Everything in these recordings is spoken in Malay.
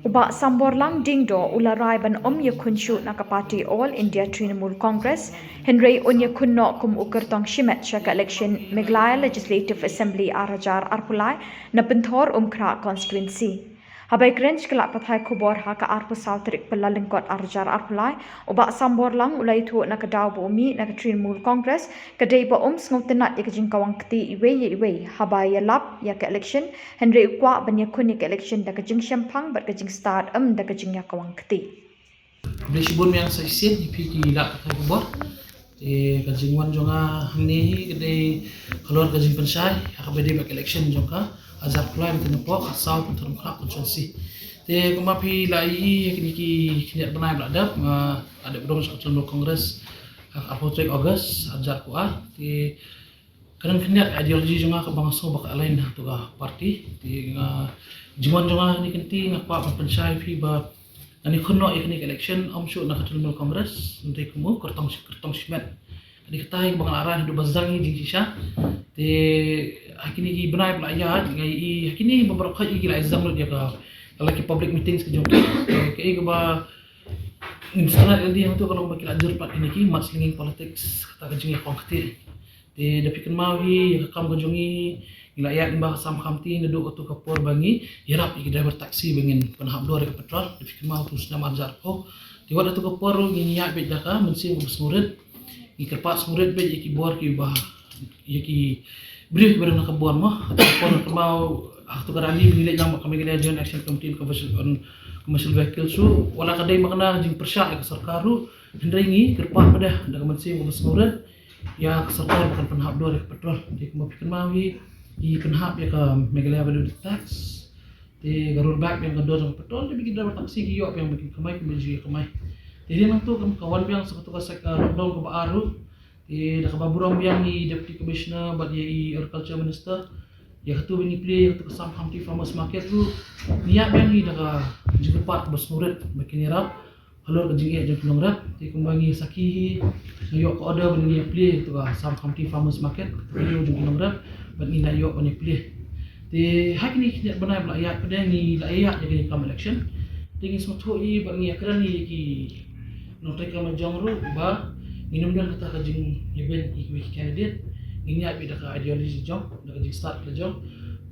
Uba samborlang dingdo ularai ban yakunshu nakapati All India Trinamool Congress Henry Onyakunno kum ukertong shimet shaka election Meghalaya Legislative Assembly Arajar Arpulai Napenthor Umkra constituency. Habai krench kelak pathai kubor ha ka arpu sautrik pelalingkot Arajar Arpulai uba samborlang ulai thu nakadaw bumi Trinamool Congress kadai ba sngotenat yakajing kawang kti iwe habai yalap ya ka election Henry ukwa ban yakun ka election da kajing shampang bat kajing start da kajing ya kawang kti. Blesibon yang sa isin ipiki la pathai kubor kajing wan jonga hangni kadai keluar kajing pensai akabede bak election jonga azab plan tinapok asal penterung krak konsensi te kumapi lai kini benai beladap ada bedong Trinamool Congress apotek August azab kuah te kadang keniat ideologi jonga ke bangsa bak lain tu parti te jiman jonga ni kenti ngapa pensai pi ba ani khunno ikni election amshu na Trinamool Congress nanti kumu kertong simet ani katai bang aran hidup bazang ni jingisha te hakini ki benai belayat ngai hakini beberapa kali gila exam dia ka lagi public meetings ke jom ke ba insana dia tu kalau bakil ajur pat ini ki mat slinging politics kata kajing kongkti te dapi kenmawi kam kajongi gila ayat mbah sam khamti nedu otu kapor bangi hirap iki driver taksi bengin penahap dua ke petrol dapi kenmaw tu senam ajar ko di wada tu kapor ngini ya be daka mensi murid ikerpat murid be iki bor ki bah iki brief barang nak buat mah atau mau aktu karani nilai yang kami kena join action committee commercial vehicle su wala kadai makna jing persya ke sarkaru hendai ni kerpat pada dak mensi murid ya sarkar bukan penhap dua ke petrol di kemapikir mawi di penhap ya ke Meghalaya Value Tax di garur bag yang kedua sama petrol dia bikin driver taksi giok yang bikin kemai kemai jadi memang tu kawan yang sekutu kasek lockdown ke baru dah kababurang yang ni Deputy Commissioner bagi Agriculture Minister ya ketua bini play ketua Sam Hamti Farmers Market tu niat yang ni dah juga part bos murid bikin irap halur ke jingit jeung penongrap ti kumbangi saki yok ko order bini play ketua Sam Hamti Farmers Market ketua jeung penongrap bani na yok bani play ti hak ni kini benai belayat pada ni layak jadi kam election tinggi semua i bagi akran ni ki notai kam jongru ba minum dan kata kajing event ikut candidate ini ada dah ideologi jom dah kajing start ke jom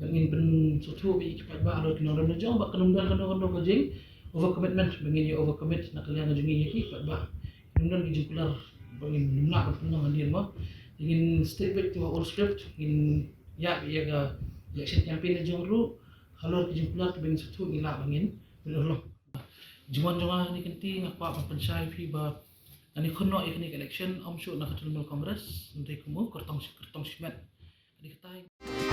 ingin pen suatu bi cepat ba ada kena orang jom ba kenum dan kajing over commitment bengin over commit nak kalian kajing ini cepat ba minum dan kajing keluar bengin nak penang dia mah ingin stay back to our script ingin ya ke election campaign jom ru kalau kajing keluar bengin suatu ngila bengin Allah juman ni kenti ngapa pensai fi ba ani khunno ikni election amshu na Trinamool Congress nanti kumu kertong simet ani katai